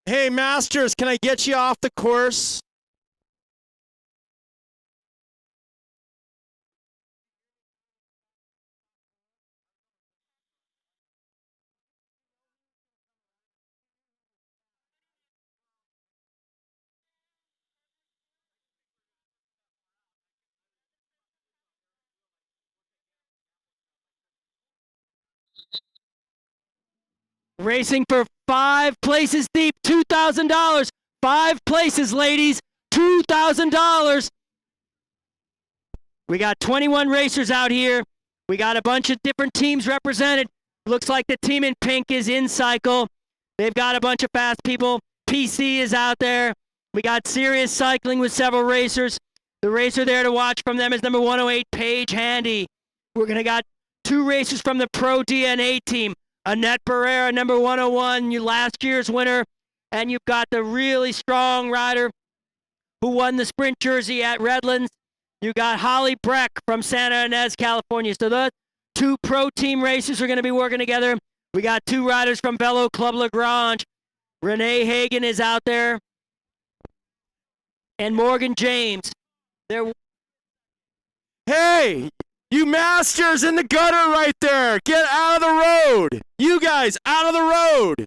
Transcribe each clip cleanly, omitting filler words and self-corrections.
Hey, Masters, can I get you off the course? Racing for 5 places deep, $2,000. 5 places, ladies, $2,000. We got 21 racers out here. We got a bunch of different teams represented. Looks like the team in pink is in cycle. They've got a bunch of fast people. PC is out there. We got serious cycling with several racers. The racer there to watch from them is number 108, Paige Handy. We're going to got 2 racers from the Pro DNA team. Annette Barrera, number 101, last year's winner. And you've got the really strong rider who won the sprint jersey at Redlands. You got Holly Breck from Santa Ynez, California. So the 2 pro team racers are going to be working together. We got 2 riders from Velo Club Lagrange. Renee Hagen is out there. And Morgan James. They're Hey, you Masters in the gutter right there. Get out of the road. You guys, out of the road.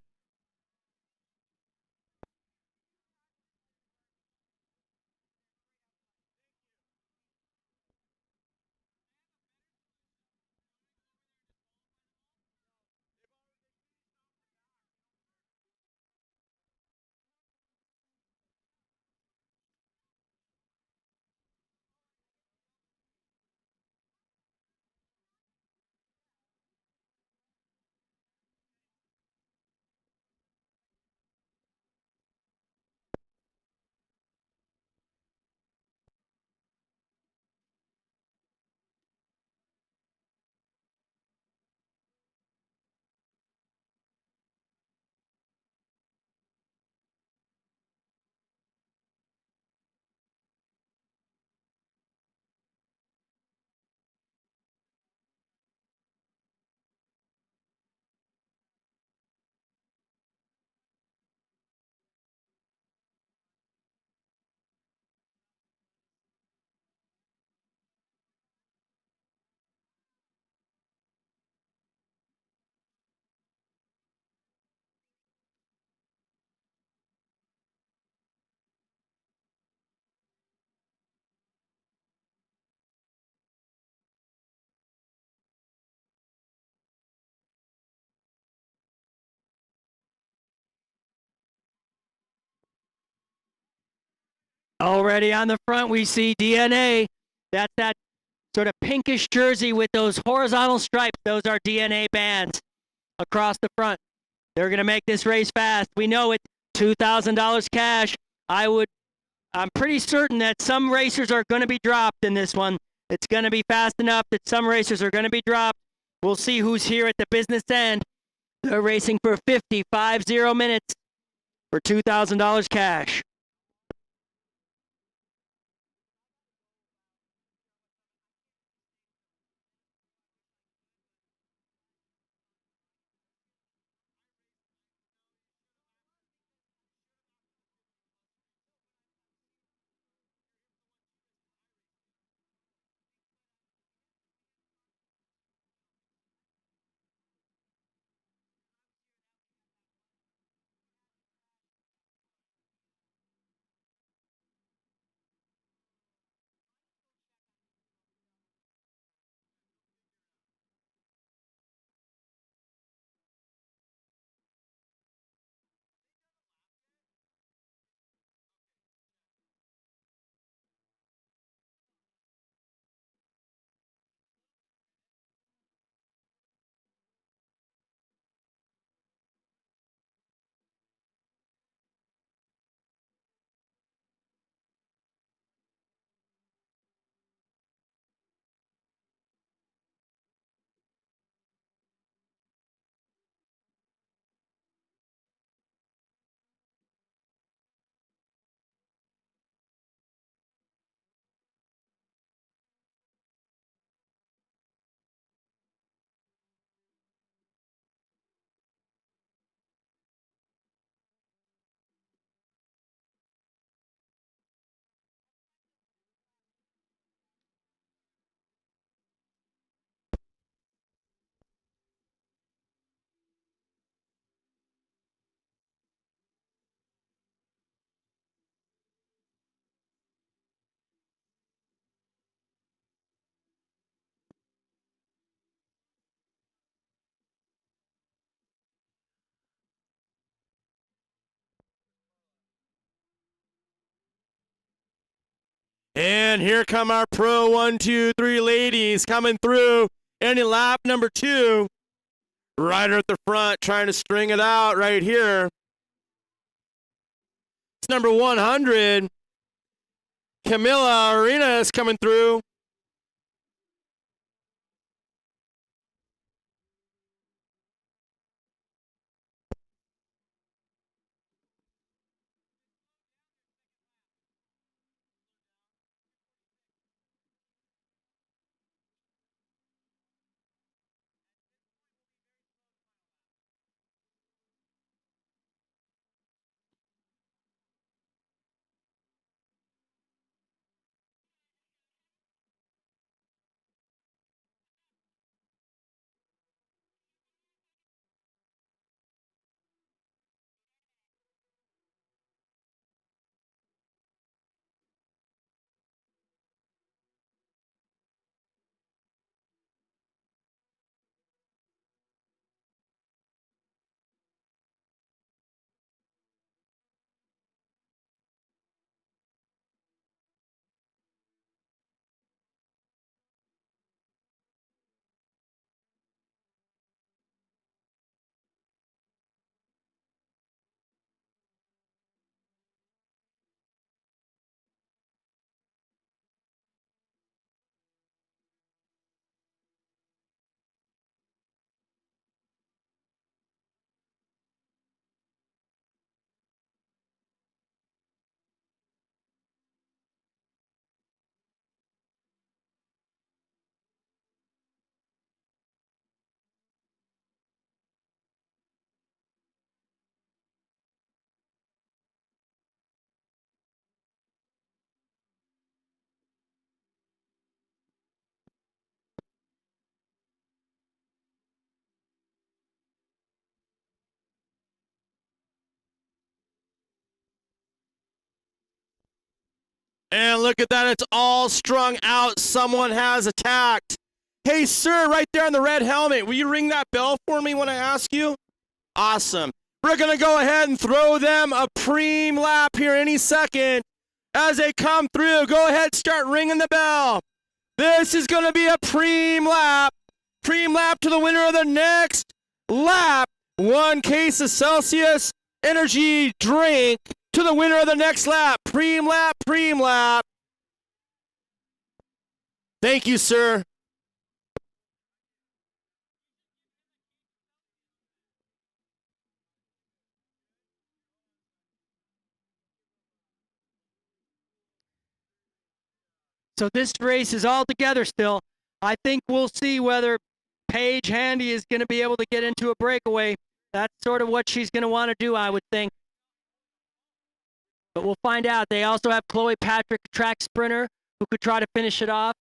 already on the front. We see DNA. That's that sort of pinkish jersey with those horizontal stripes. Those are DNA bands across the front. They're going to make this race fast. We know it. $2,000 cash. I'm pretty certain that some racers are going to be dropped in this one. It's going to be fast enough that some racers are going to be dropped. We'll see who's here at the business end. They're racing for 50 minutes for $2,000 cash. And here come our Pro 123 ladies coming through in lap number 2. Rider at the front trying to string it out right here. It's number 100. Camila Arenas coming through. And look at that, it's all strung out. Someone has attacked. Hey, sir, right there in the red helmet, will you ring that bell for me when I ask you? Awesome. We're going to go ahead and throw them a preem lap here any second. As they come through, go ahead, start ringing the bell. This is going to be a preem lap. Preem lap to the winner of the next lap. 1 case of Celsius energy drink to the winner of the next lap. Preem lap, preem lap. Thank you, sir. So this race is all together still. I think we'll see whether Paige Handy is going to be able to get into a breakaway. That's sort of what she's going to want to do, I would think. But we'll find out. They also have Chloe Patrick, track sprinter, who could try to finish it off.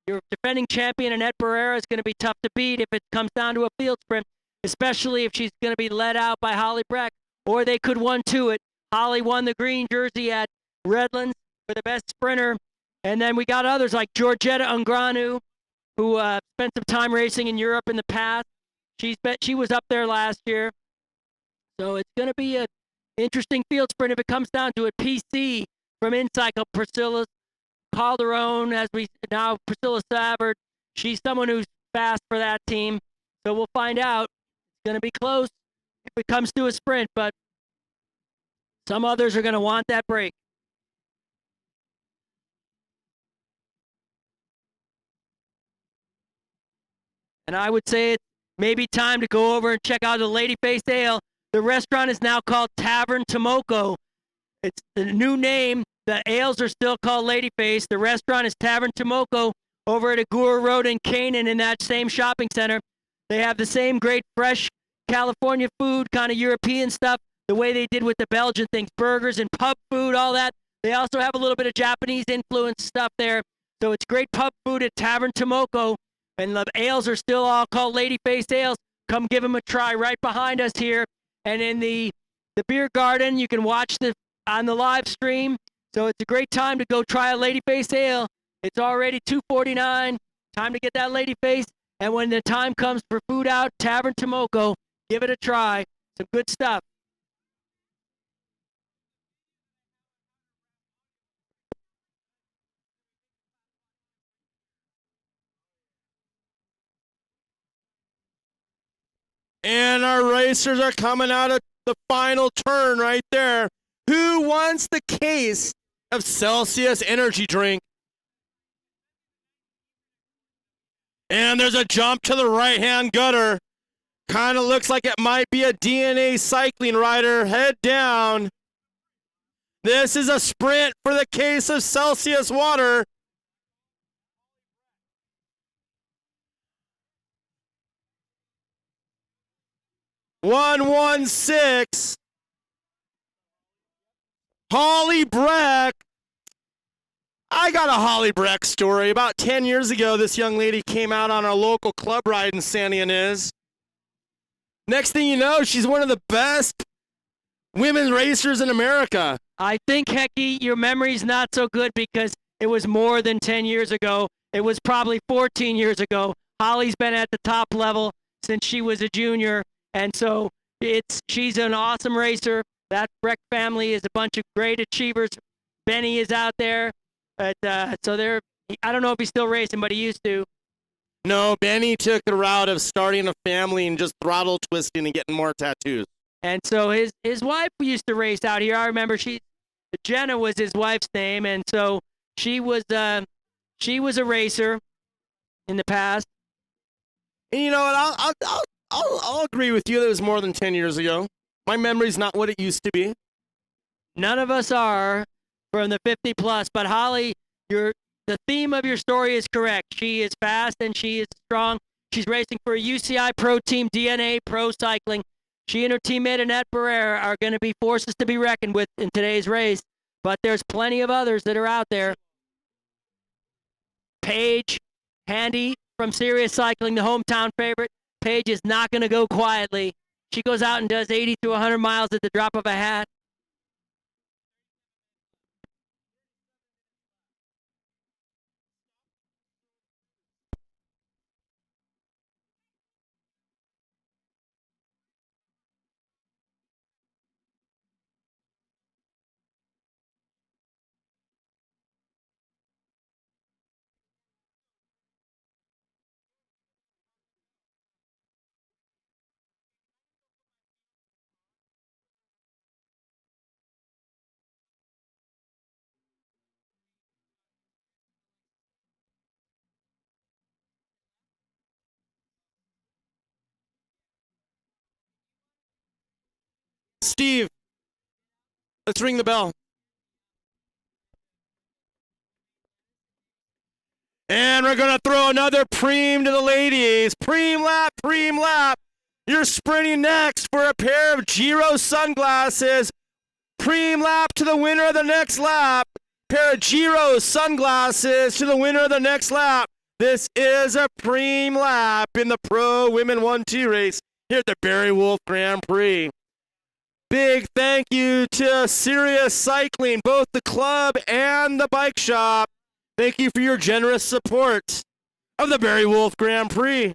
Your defending champion, Annette Barrera, is going to be tough to beat if it comes down to a field sprint, especially if she's going to be led out by Holly Breck. Or they could 1-2 it. Holly won the green jersey at Redlands for the best sprinter. And then we got others like Georgetta Ungranu, who spent some time racing in Europe in the past. She was up there last year. So it's going to be an interesting field sprint if it comes down to it. PC from Incycle, Priscilla Calderon, Priscilla Savard. She's someone who's fast for that team. So we'll find out. It's going to be close if it comes to a sprint, but some others are going to want that break. And I would say it may be time to go over and check out the Lady Faced Ale. The restaurant is now called Tavern Tomoko. It's the new name. The ales are still called Lady Face. The restaurant is Tavern Tomoko over at Agoura Road in Canaan in that same shopping center. They have the same great fresh California food, kind of European stuff, the way they did with the Belgian things, burgers and pub food, all that. They also have a little bit of Japanese influence stuff there. So it's great pub food at Tavern Tomoko. And the ales are still all called Lady Faced Ales. Come give them a try right behind us here. And in the beer garden, you can watch on the live stream. So it's a great time to go try a Lady Faced Ale. It's already $2.49. Time to get that Lady Face. And when the time comes for food out, Tavern Tomoko, give it a try. Some good stuff. And our racers are coming out of the final turn right there. Who wants the case of Celsius energy drink? And there's a jump to the right-hand gutter. Kind of looks like it might be a DNA cycling rider. Head down. This is a sprint for the case of Celsius water. (1:16). Holly Breck. I got a Holly Breck story. About 10 years ago, this young lady came out on our local club ride in Santa Ynez. Next thing you know, she's one of the best women racers in America. I think, Hecky, your memory's not so good because it was more than 10 years ago. It was probably 14 years ago. Holly's been at the top level since she was a junior, and so she's an awesome racer. That Breck family is a bunch of great achievers. Benny is out there. But, I don't know if he's still racing, but he used to. No, Benny took the route of starting a family and just throttle twisting and getting more tattoos. And so his wife used to race out here. I remember Jenna was his wife's name, and so she was a racer in the past. And you know what? I'll agree with you that it was more than 10 years ago. My memory's not what it used to be. None of us are from the 50 plus, but Holly, the theme of your story is correct. She is fast and she is strong. She's racing for a UCI Pro Team DNA Pro Cycling. She and her teammate Annette Barrera are going to be forces to be reckoned with in today's race, but there's plenty of others that are out there. Paige Handy from Serious Cycling, the hometown favorite. Paige is not going to go quietly. She goes out and does 80 to 100 miles at the drop of a hat. Steve, let's ring the bell. And we're going to throw another preem to the ladies. Preem lap, preem lap. You're sprinting next for a pair of Giro sunglasses. Preem lap to the winner of the next lap. Pair of Giro sunglasses to the winner of the next lap. This is a preem lap in the Pro Women 1-2 race here at the Barry Wolfe Grand Prix. Big thank you to Serious Cycling, both the club and the bike shop. Thank you for your generous support of the Barry Wolfe Grand Prix.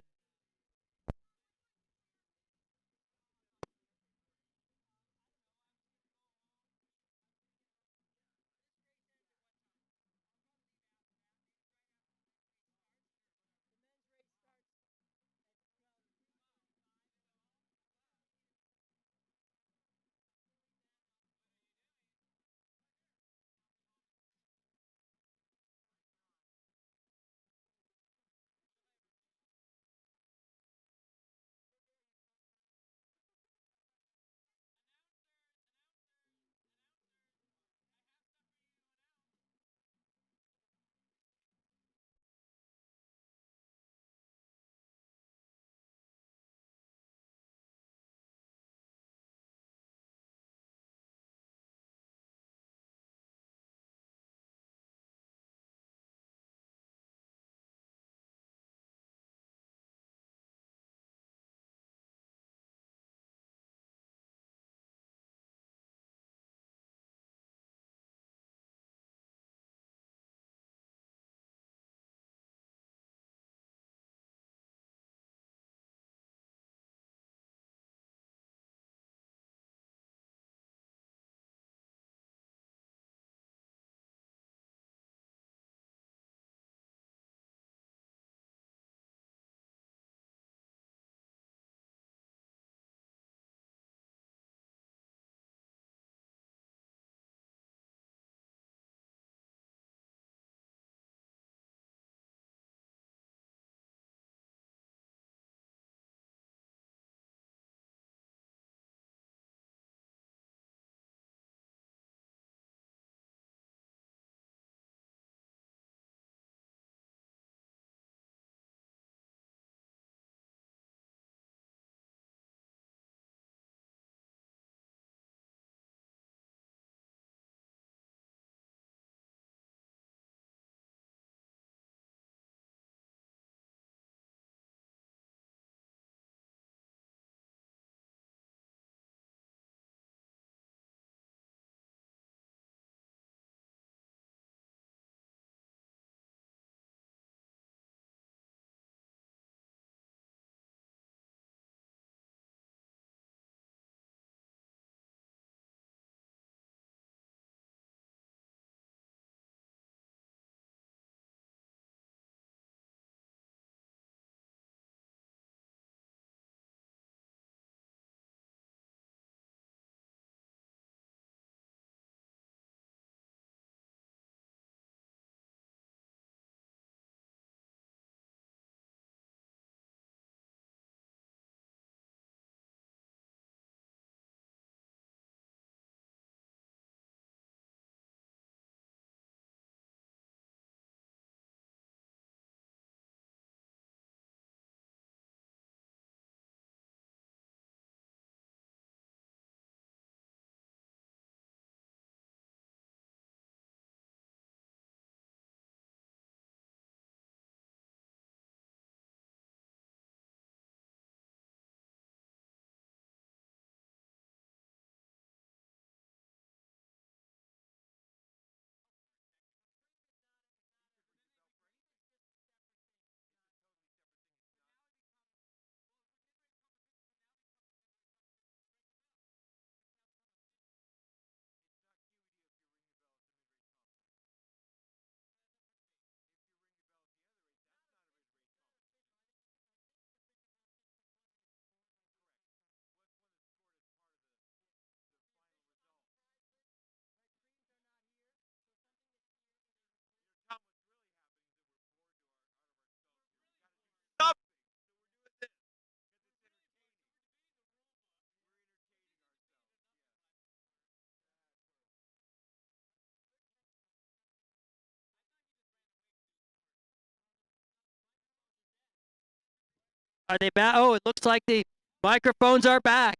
Are they back? Oh, it looks like the microphones are back.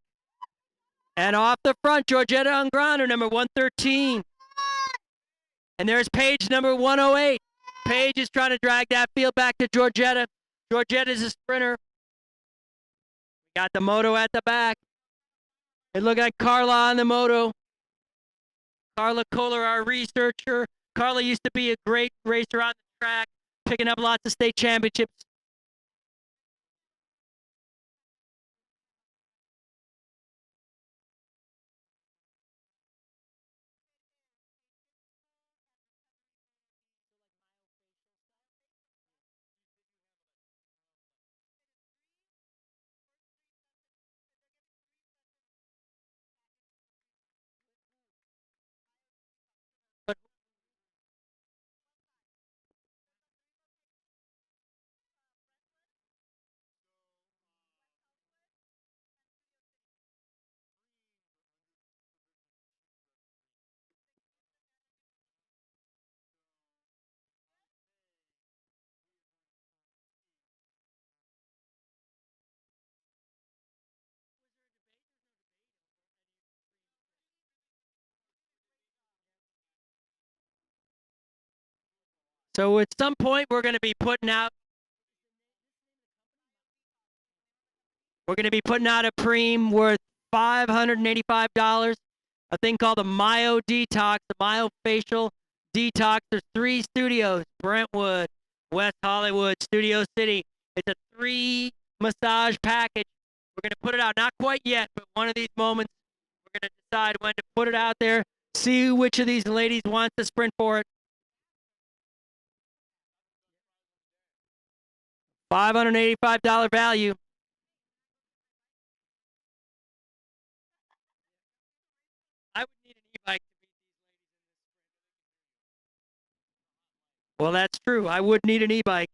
And off the front, Georgetta Ungrano, number 113. And there's Paige, number 108. Paige is trying to drag that field back to Georgetta. Georgetta's a sprinter. We got the moto at the back. It looked like Carla on the moto. Carla Kohler, our researcher. Carla used to be a great racer on the track, picking up lots of state championships. So at some point, we're going to be putting out a preem worth $585. A thing called the Myo Detox, the Myofacial Detox. There's 3 studios: Brentwood, West Hollywood, Studio City. It's a 3 massage package. We're going to put it out, not quite yet, but one of these moments, we're going to decide when to put it out there, see which of these ladies wants to sprint for it. $585 value. I would need an e-bike to beat these ladies in this sprint. Well, that's true. I would need an e-bike.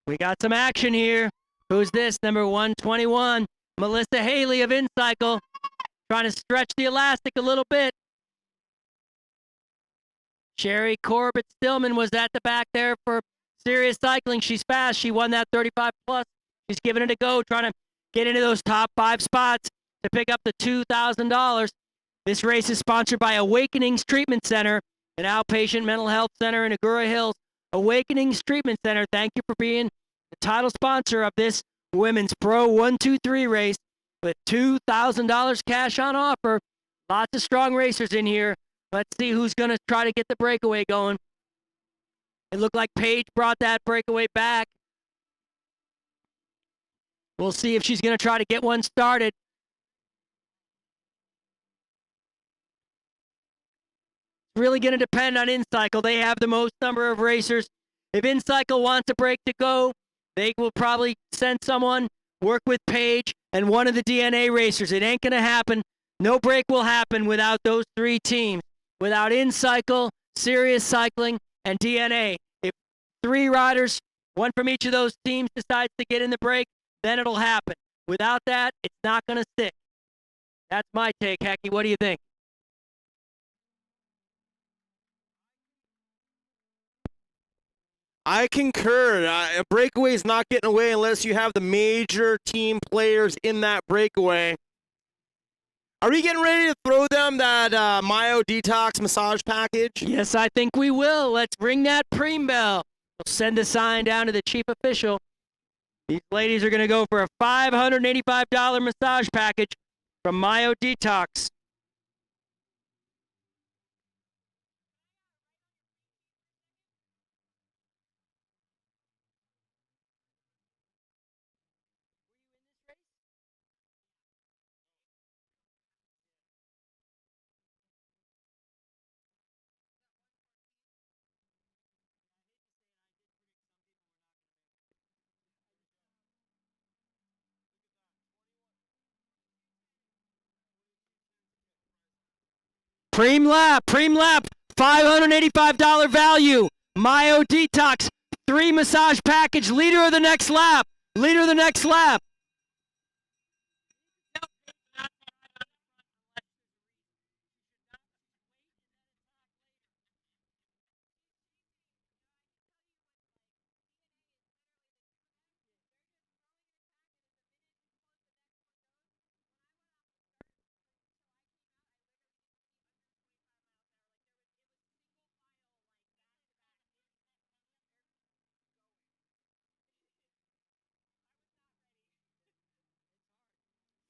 We got some action here. Who's this? Number 121, Melissa Haley of InCycle, trying to stretch the elastic a little bit. Sherry Corbett Stillman was at the back there for Serious Cycling. She's fast. She won that 35 plus. She's giving it a go, trying to get into those top 5 spots to pick up the $2,000. This race is sponsored by Awakenings Treatment Center, an outpatient mental health center in Agoura Hills. Awakenings Treatment Center, thank you for being the title sponsor of this Women's Pro 123 race with $2,000 cash on offer. Lots of strong racers in here. Let's see who's going to try to get the breakaway going. It looked like Paige brought that breakaway back. We'll see if she's going to try to get one started. It's really going to depend on InCycle. They have the most number of racers. If InCycle wants a break to go, they will probably send someone, work with Paige and one of the DNA racers. It ain't going to happen. No break will happen without those 3 teams. Without InCycle, Serious Cycling, and DNA. If 3 riders, one from each of those teams, decides to get in the break, then it'll happen. Without that, it's not going to stick. That's my take, Hecky. What do you think? I concur. A breakaway is not getting away unless you have the major team players in that breakaway. Are we getting ready to throw them that Myo Detox massage package? Yes, I think we will. Let's ring that preem bell. We'll send a sign down to the chief official. These ladies are going to go for a $585 massage package from Myo Detox. Preem lap, $585 value. Myo Detox, 3 massage package, leader of the next lap.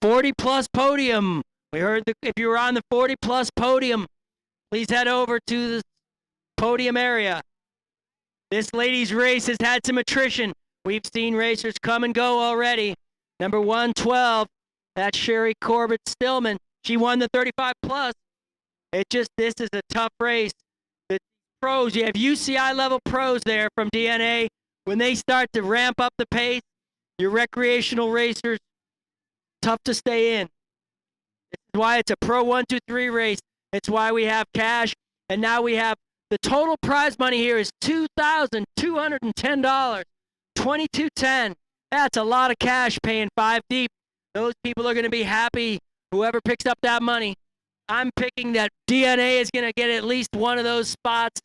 40 plus podium. We heard if you were on the 40 plus podium, please head over to the podium area. This ladies' race has had some attrition. We've seen racers come and go already. Number 112, that's Sherry Corbett Stillman. She won the 35 plus. This is a tough race. The pros, you have UCI level pros there from DNA. When they start to ramp up the pace, your recreational racers, tough to stay in. This is why it's a Pro 123 race. It's why we have cash. And now we have the total prize money here is $2,210. $2,210. That's a lot of cash paying 5 deep. Those people are going to be happy, whoever picks up that money. I'm picking that DNA is going to get at least one of those spots.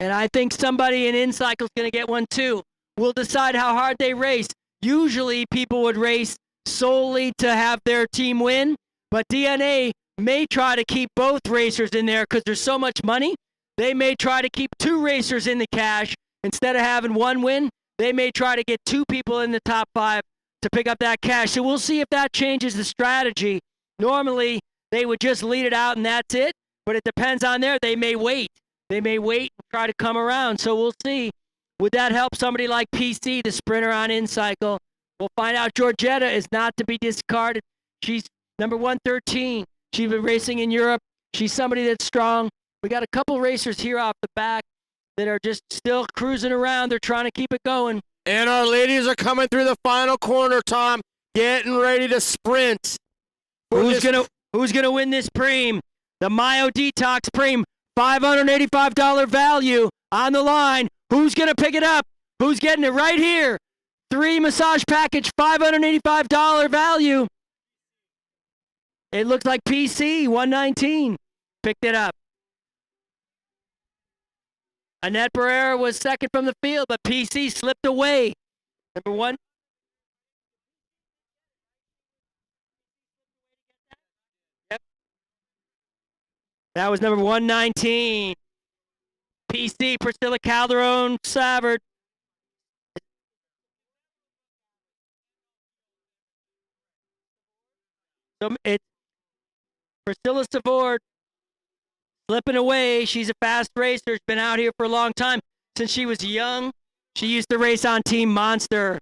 And I think somebody in InCycle is going to get one too. We'll decide how hard they race. Usually people would race solely to have their team win, but DNA may try to keep both racers in there because there's so much money. They may try to keep 2 racers in the cash instead of having one win. They may try to get 2 people in the top 5 to pick up that cash. So we'll see if that changes the strategy. Normally, they would just lead it out and that's it, but it depends on there. They may wait. They may wait and try to come around. So we'll see. Would that help somebody like PC, the sprinter on InCycle? We'll find out. Georgetta is not to be discarded. She's number 113. She's been racing in Europe. She's somebody that's strong. We got a couple racers here off the back that are just still cruising around. They're trying to keep it going. And our ladies are coming through the final corner, Tom, getting ready to sprint. Who's gonna win this Preem? The Myo Detox Preem, $585 value on the line. Who's gonna pick it up? Who's getting it right here? 3 massage package, $585 value. It looks like PC 119 picked it up. Annette Barrera was second from the field, but PC slipped away. Number 1. Yep. That was number 119. PC, Priscilla Calderon Savard. So it's Priscilla Savard slipping away. She's a fast racer. She's been out here for a long time. Since she was young, she used to race on Team Monster.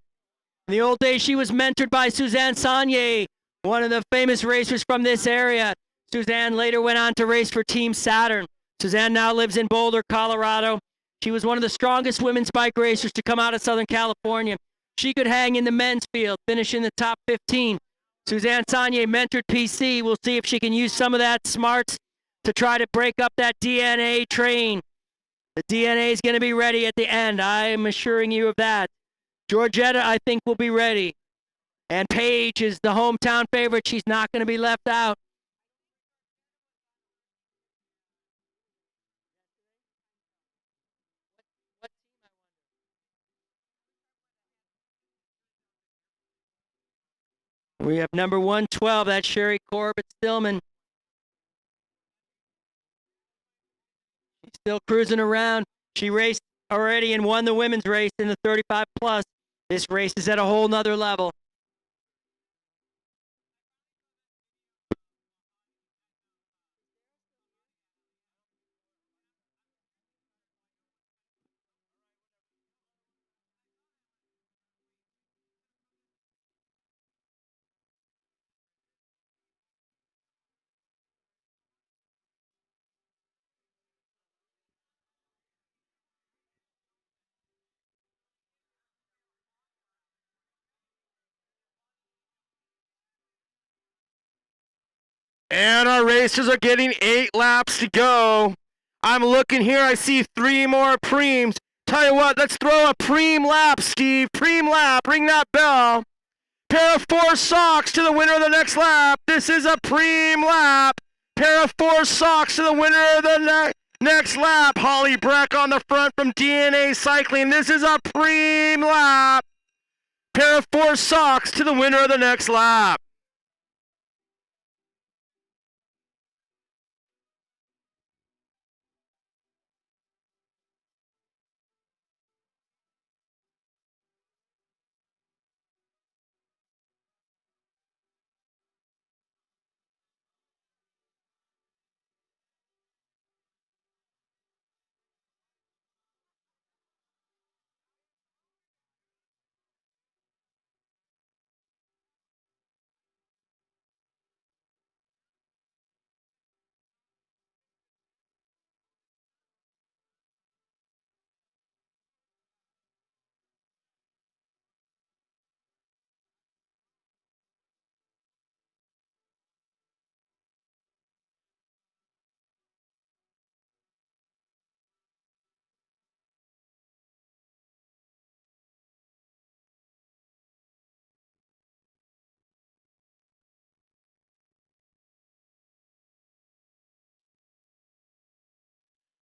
In the old days, she was mentored by Suzanne Saunier, one of the famous racers from this area. Suzanne later went on to race for Team Saturn. Suzanne now lives in Boulder, Colorado. She was one of the strongest women's bike racers to come out of Southern California. She could hang in the men's field, finish in the top 15. Suzanne Saunier mentored PC. We'll see if she can use some of that smarts to try to break up that DNA train. The DNA is going to be ready at the end. I am assuring you of that. Georgetta, I think, will be ready. And Paige is the hometown favorite. She's not going to be left out. We have number 112. That's Sherry Corbett Stillman. She's still cruising around. She raced already and won the women's race in the 35 plus. This race is at a whole nother level. And our racers are getting 8 laps to go. I'm looking here. I see 3 more preems. Tell you what, let's throw a preem lap, Steve. Preem lap. Ring that bell. Pair of 4 socks to the winner of the next lap. This is a preem lap. Pair of 4 socks to the winner of the next lap. Holly Breck on the front from DNA Cycling. This is a preem lap. Pair of 4 socks to the winner of the next lap.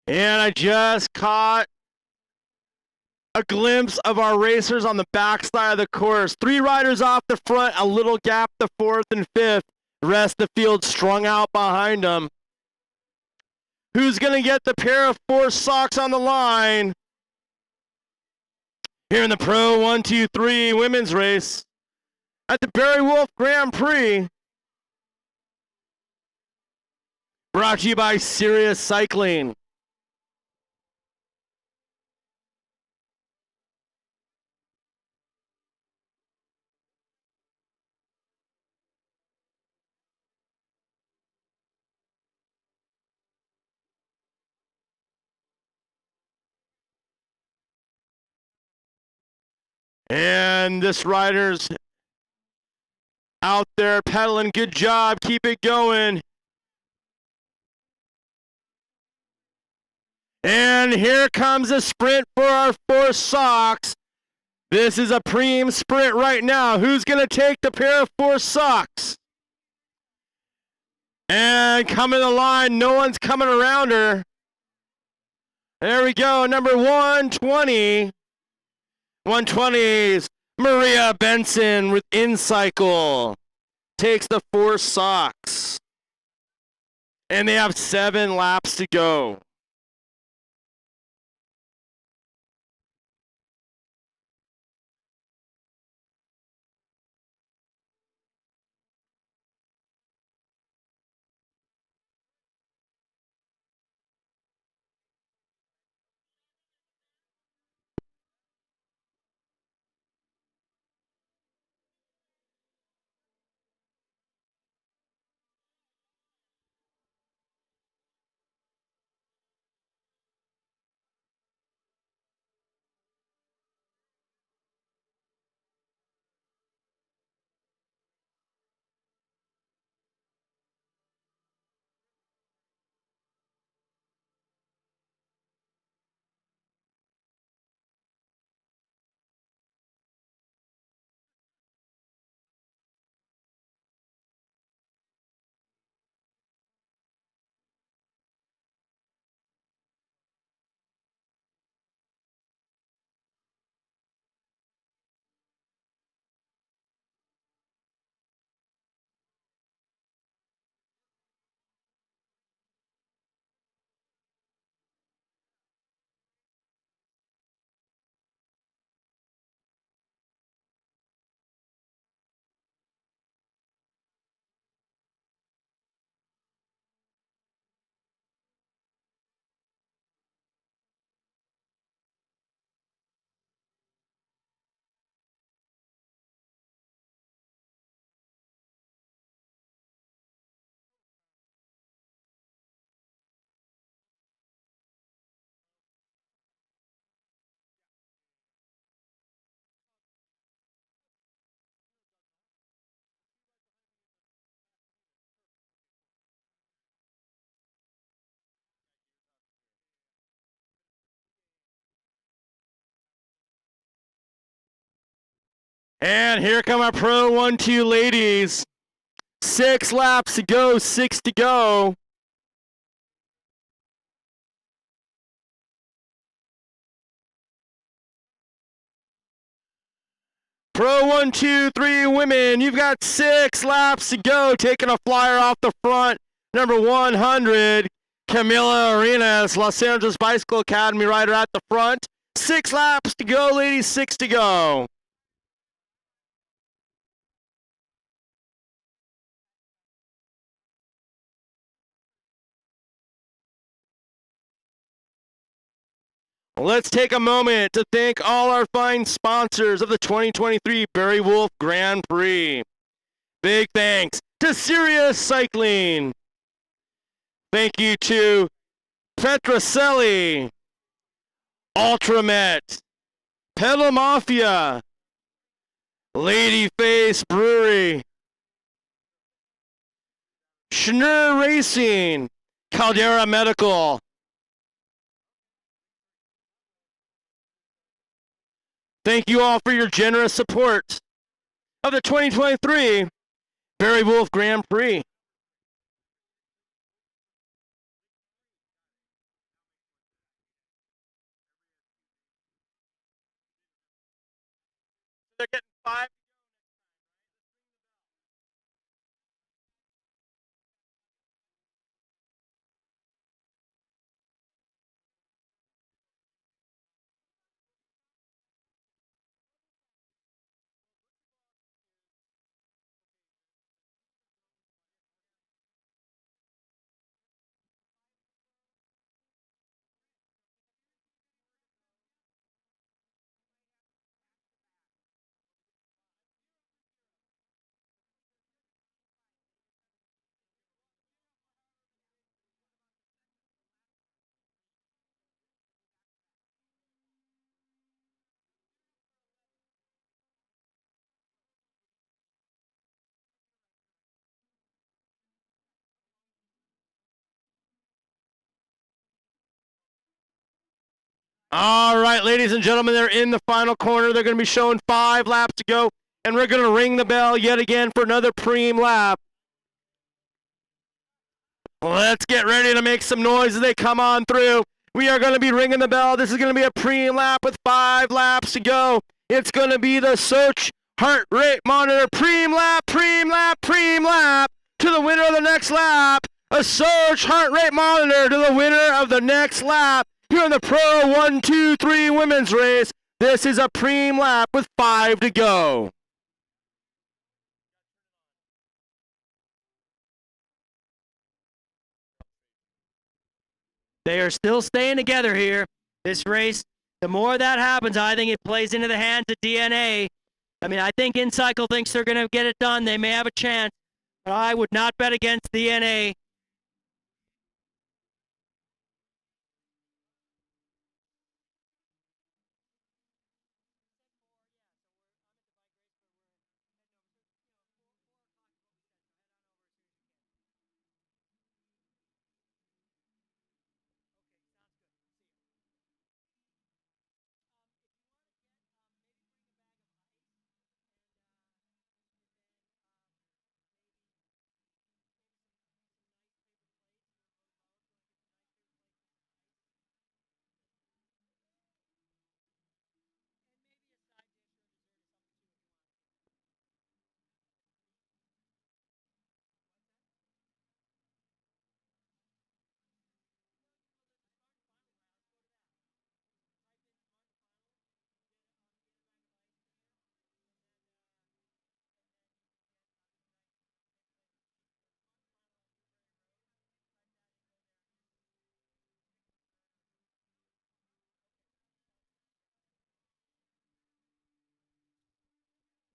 And I just caught a glimpse of our racers on the backside of the course. 3 riders off the front, a little gap to 4th and 5th. The rest of the field strung out behind them. Who's going to get the pair of 4 socks on the line? Here in the Pro 123 women's race at the Barry Wolfe Grand Prix. Brought to you by Sirius Cycling. And this rider's out there pedaling. Good job. Keep it going. And here comes a sprint for our 4 socks. This is a preem sprint right now. Who's going to take the pair of 4 socks? And coming the line. No one's coming around her. There we go. Number 120. 120's Maria Benson with InCycle. Takes the 4 socks. And they have 7 laps to go. And here come our Pro 1-2 ladies. 6 laps to go, 6 to go. Pro 1-2-3 women, you've got 6 laps to go. Taking a flyer off the front, number 100, Camila Arenas, Los Angeles Bicycle Academy rider at the front. 6 laps to go, ladies, 6 to go. Let's take a moment to thank all our fine sponsors of the 2023 Barry Wolfe Grand Prix. Big thanks to Sirius Cycling. Thank you to Petrocelli, Ultramet, Pedal Mafia, Ladyface Brewery, Schnur Racing, Caldera Medical. Thank you all for your generous support of the 2023 Barry Wolfe Grand Prix. They're getting 5. All right, ladies and gentlemen, they're in the final corner. They're going to be showing 5 laps to go, and we're going to ring the bell yet again for another preem lap. Let's get ready to make some noise as they come on through. We are going to be ringing the bell. This is going to be a preem lap with 5 laps to go. It's going to be the Search Heart Rate Monitor preem lap, preem lap, preem lap to the winner of the next lap. A Search Heart Rate Monitor to the winner of the next lap. Here in the Pro 1-2-3 women's race, this is a preem lap with 5 to go. They are still staying together here. This race, the more that happens, I think it plays into the hands of DNA. I mean, I think InCycle thinks they're going to get it done. They may have a chance, but I would not bet against DNA.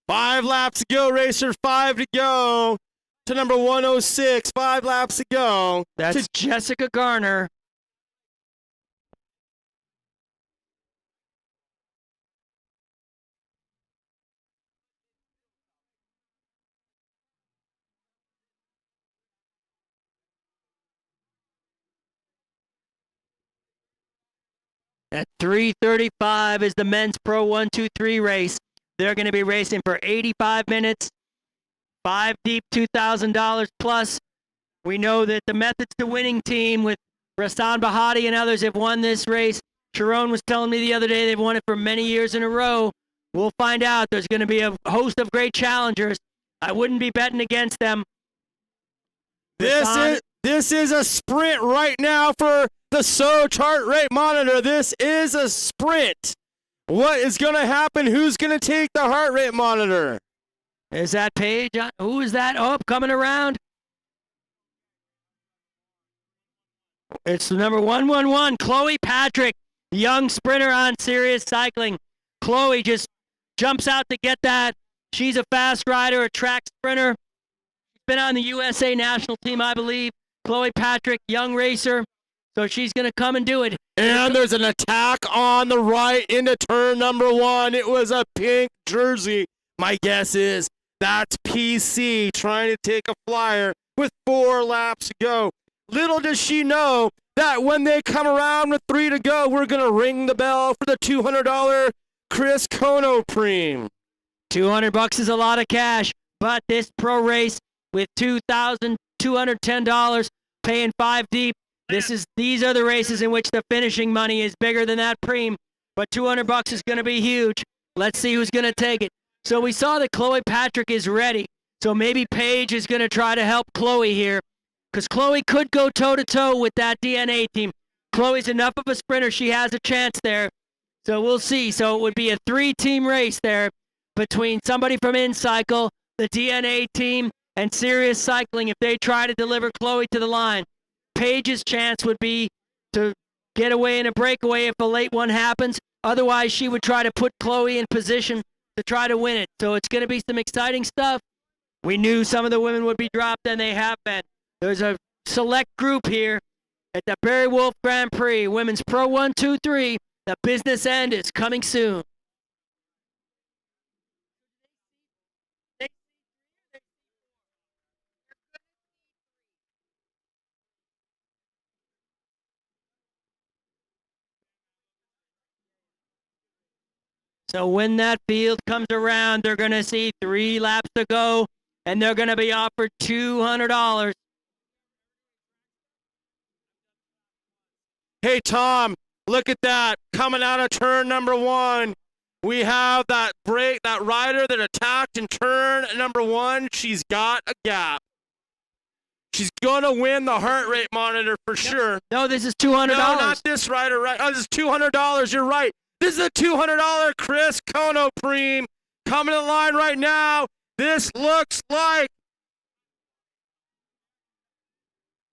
Five laps to go, racer. 5 to go to number 106. 5 laps to go. That's Jessica Garner. At 3:35 is the men's Pro 1-2-3 race. They're going to be racing for 85 minutes, 5 deep, $2,000 plus. We know that the Methods to Winning team with Rastan Bahati and others have won this race. Sharon was telling me the other day they've won it for many years in a row. We'll find out. There's going to be a host of great challengers. I wouldn't be betting against them. This is a sprint right now for the Soch heart rate monitor. This is a sprint. What is going to happen? Who's going to take the heart rate monitor? Is that Paige? Who is that? Oh, coming around. It's the number 111, Chloe Patrick, young sprinter on Sirius Cycling. Chloe just jumps out to get that. She's a fast rider, a track sprinter. She's been on the USA national team, I believe. Chloe Patrick, young racer. So she's going to come and do it. And there's an attack on the right into turn number 1. It was a pink jersey. My guess is that's PC trying to take a flyer with 4 laps to go. Little does she know that when they come around with 3 to go, we're going to ring the bell for the $200 Chris Kono Prix. $200 is a lot of cash, but this pro race with $2,210 paying 5 deep. These are the races in which the finishing money is bigger than that Prix, but $200 is going to be huge. Let's see who's going to take it. So we saw that Chloe Patrick is ready. So maybe Paige is going to try to help Chloe here, because Chloe could go toe-to-toe with that DNA team. Chloe's enough of a sprinter. She has a chance there. So we'll see. So it would be a 3-team race there between somebody from InCycle, the DNA team, and Sirius Cycling if they try to deliver Chloe to the line. Paige's chance would be to get away in a breakaway if a late one happens. Otherwise, she would try to put Chloe in position to try to win it. So it's going to be some exciting stuff. We knew some of the women would be dropped, and they have been. There's a select group here at the Barry Wolfe Grand Prix. Women's Pro 123. The business end is coming soon. So when that field comes around, they're going to see 3 laps to go, and they're going to be offered $200. Hey, Tom, look at that. Coming out of turn number 1, we have that rider that attacked in turn number 1. She's got a gap. She's going to win the heart rate monitor for sure. No, this is $200. No, not this rider. Right? Oh, this is $200. You're right. This is a $200 Chris Kono Prix coming in line right now. This looks like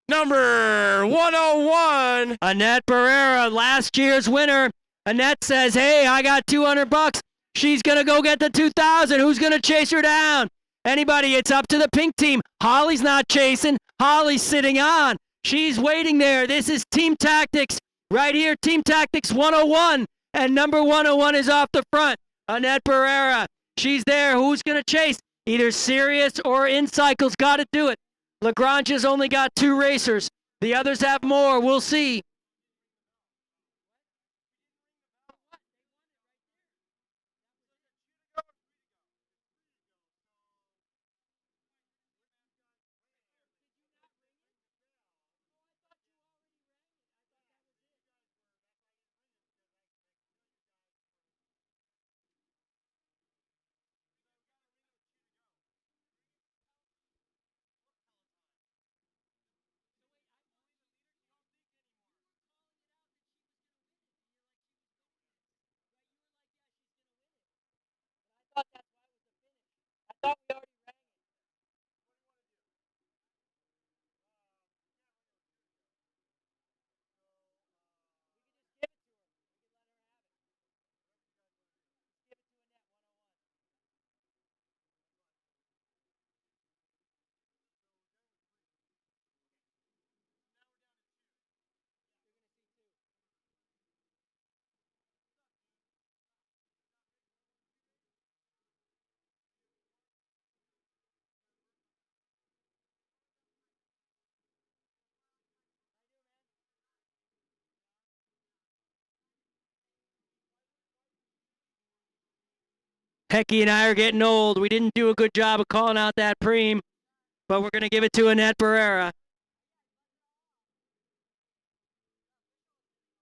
number 101. Annette Barrera, last year's winner. Annette says, hey, I got $200. She's going to go get the 2,000. Who's going to chase her down? Anybody? It's up to the pink team. Holly's not chasing. Holly's sitting on. She's waiting there. This is Team Tactics right here. Team Tactics 101. And number 101 is off the front. Annette Barrera. She's there. Who's going to chase? Either Sirius or InCycle's got to do it. Lagrange's only got 2 racers. The others have more. We'll see. Hecky and I are getting old. We didn't do a good job of calling out that preem, but we're going to give it to Annette Barrera.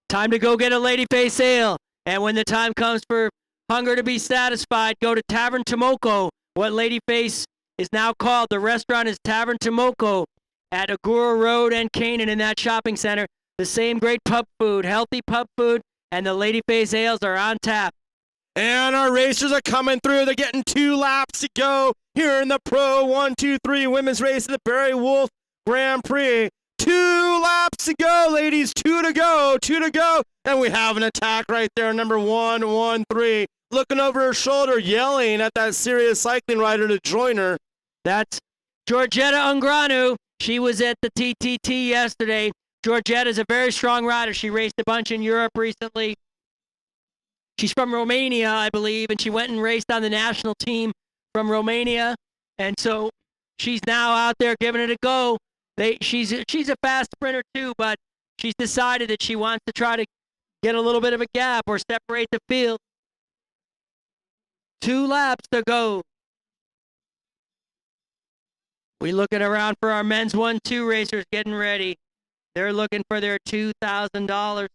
Time to go get a lady face ale. And when the time comes for hunger to be satisfied, go to Tavern Tomoko, what Ladyface is now called. The restaurant is Tavern Tomoko at Agura Road and Canaan in that shopping center. The same great pub food, healthy pub food, and the Ladyface ales are on tap. And our racers are coming through. They're getting 2 laps to go here in the Pro 123 women's race of the Barry Wolfe Grand Prix. 2 laps to go, ladies. 2 to go. 2 to go. And we have an attack right there, number 113. Looking over her shoulder, yelling at that serious cycling rider to join her. That's Georgetta Ungranu. She was at the TTT yesterday. Georgetta is a very strong rider. She raced a bunch in Europe recently. She's from Romania, I believe, and she went and raced on the national team from Romania. And so she's now out there giving it a go. She's a fast sprinter too, but she's decided that she wants to try to get a little bit of a gap or separate the field. 2 laps to go. We looking around for our men's 1-2 racers getting ready. They're looking for their $2,000.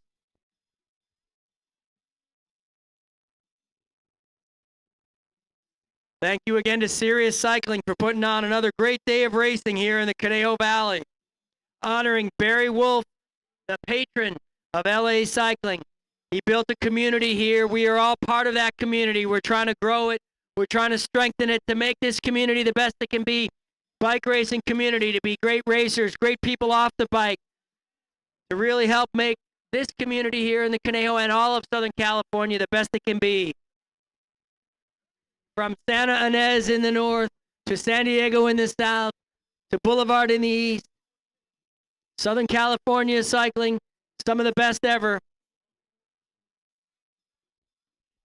Thank you again to Sirius Cycling for putting on another great day of racing here in the Conejo Valley. Honoring Barry Wolfe, the patron of LA Cycling. He built a community here. We are all part of that community. We're trying to grow it. We're trying to strengthen it to make this community the best it can be. Bike racing community, to be great racers, great people off the bike, to really help make this community here in the Conejo and all of Southern California the best it can be. From Santa Ynez in the north to San Diego in the south to Boulevard in the east. Southern California cycling, some of the best ever.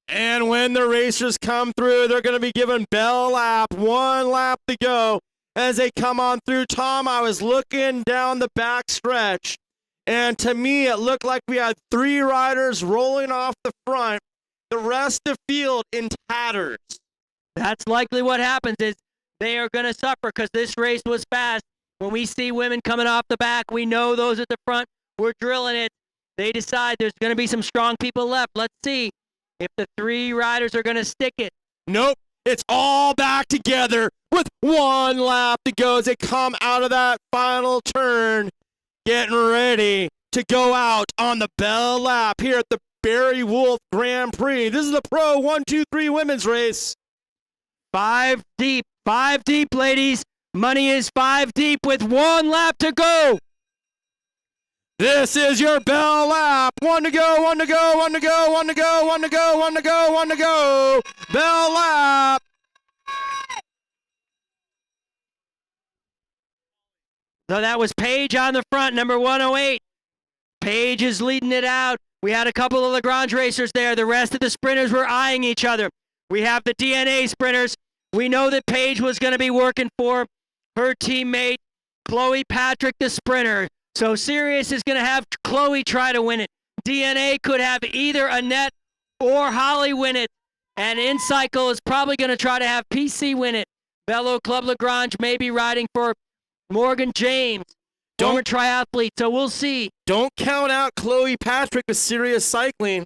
And when the racers come through, they're going to be given bell lap. 1 lap to go as they come on through. Tom, I was looking down the back stretch, and to me it looked like we had 3 riders rolling off the front, the rest of the field in tatters. That's likely what happens is they are going to suffer because this race was fast. When we see women coming off the back, we know those at the front, we're drilling it. They decide there's going to be some strong people left. Let's see if the 3 riders are going to stick it. Nope. It's all back together with 1 lap to go as they come out of that final turn, getting ready to go out on the bell lap here at the Barry Wolfe Grand Prix. This is the Pro 123 women's race. 5 deep, ladies. Money is 5 deep with 1 lap to go. This is your bell lap. 1 to go, 1 to go, 1 to go, 1 to go, 1 to go, 1 to go, 1 to go. Bell lap. So that was Paige on the front, number 108. Paige is leading it out. We had a couple of Lagrange racers there. The rest of the sprinters were eyeing each other. We have the DNA sprinters. We know that Paige was going to be working for her teammate, Chloe Patrick, the sprinter. So Sirius is going to have Chloe try to win it. DNA could have either Annette or Holly win it. And InCycle is probably going to try to have PC win it. Velo Club Lagrange may be riding for Morgan James, former triathlete. So we'll see. Don't count out Chloe Patrick with Sirius Cycling.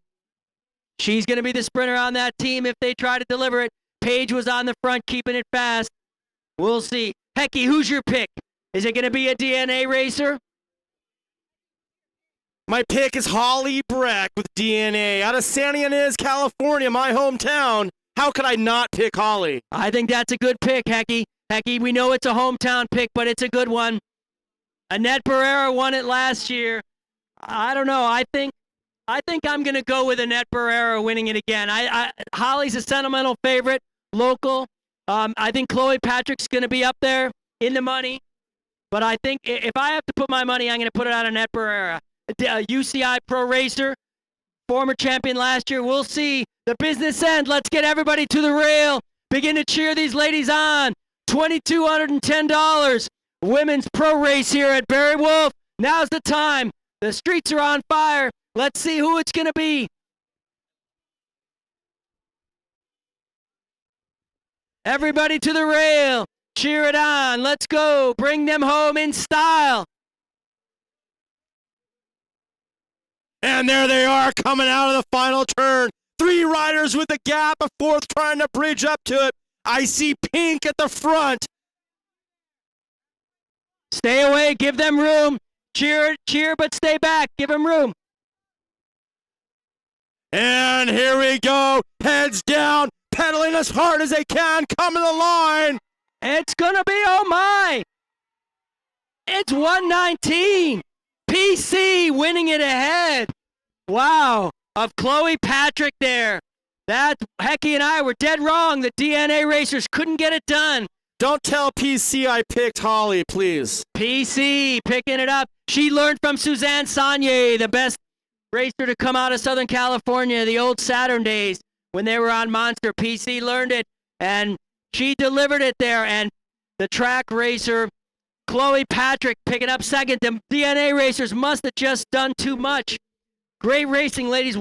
She's going to be the sprinter on that team if they try to deliver it. Paige was on the front, keeping it fast. We'll see. Hecky, who's your pick? Is it going to be a DNA racer? My pick is Holly Breck with DNA out of Santa Ynez, California, my hometown. How could I not pick Holly? I think that's a good pick, Hecky. Hecky, we know it's a hometown pick, but it's a good one. Annette Barrera won it last year. I don't know. I think I'm going to go with Annette Barrera winning it again. Holly's a sentimental favorite, local. I think Chloe Patrick's going to be up there in the money. But I think if I have to put my money, I'm going to put it on Annette Barrera. UCI Pro Racer, former champion last year. We'll see. The business end. Let's get everybody to the rail. Begin to cheer these ladies on. $2,210. Women's pro race here at Barry Wolfe. Now's the time. The streets are on fire. Let's see who it's going to be. Everybody to the rail. Cheer it on. Let's go. Bring them home in style. And there they are coming out of the final turn. 3 riders with the gap, a 4th trying to bridge up to it. I see Pink at the front. Stay away. Give them room. Cheer, but stay back. Give them room. And here we go. Heads down, pedaling as hard as they can, coming to the line. It's going to be, oh my. It's 119. PC winning it ahead. Wow. Of Chloe Patrick there. That, Hecky and I were dead wrong. The DNA racers couldn't get it done. Don't tell PC I picked Holly, please. PC picking it up. She learned from Suzanne Saunier, the best racer to come out of Southern California, the old Saturn days when they were on Monster. PC learned it, and she delivered it there. And the track racer, Chloe Patrick, picking up second. The DNA racers must have just done too much. Great racing, ladies.